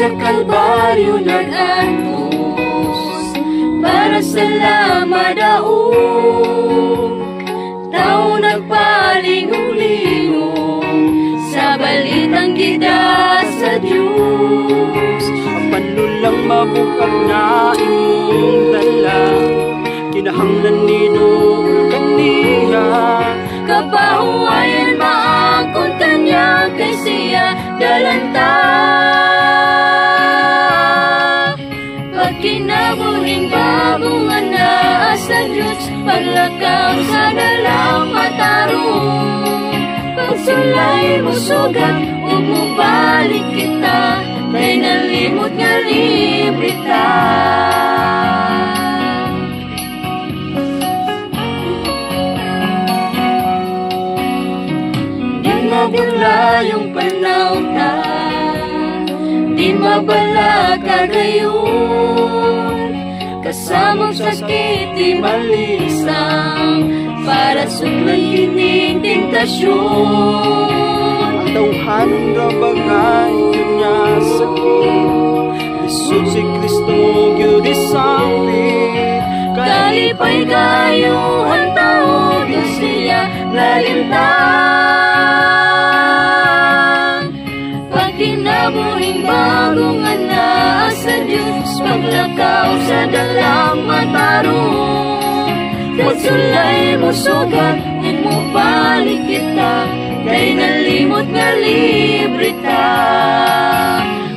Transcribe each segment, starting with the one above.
sa Kalbaryo nag-antos para sa lamadaog. Tao nagpalinong-linong sa balitang gida sa Diyos. Ang panulang mabukag na imong dala, kinahanglan nidol kaniya. Kapahuayan maangkon kanya kay siya dalanta. Pagkinabuhing bagong anak sa Diyos, paglakaw sa dalang matarong. Pagsulay mo sugat, umubalik kita, kay nalimot nga librita. Di mabula yung panahon na, di mabala kagayon. Kasamang sakit di malisang, para sunod kining tentasyon. Ang tawhanong rabagay kanya sakit, lisod si Kristo gyud isangpit. Kalipay kayo ang tao, Diyos siya nalintang. Pagkinabuhing bagong anak sa Diyos, paglakaw sa dalang matarong. Pagsulay mo sugat, umubalik kita, kay nalimot nga librita.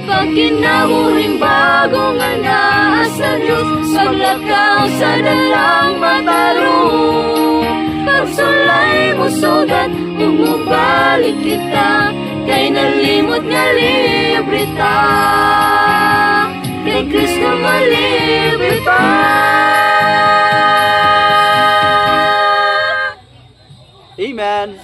Pagkinabuhing bagong anak sa Diyos, paglakaw sa dalang matarong. Pagsulay mo sugat, umubalik kita, kay nalimot nga librita. Kay Kristo malibrita. Amen.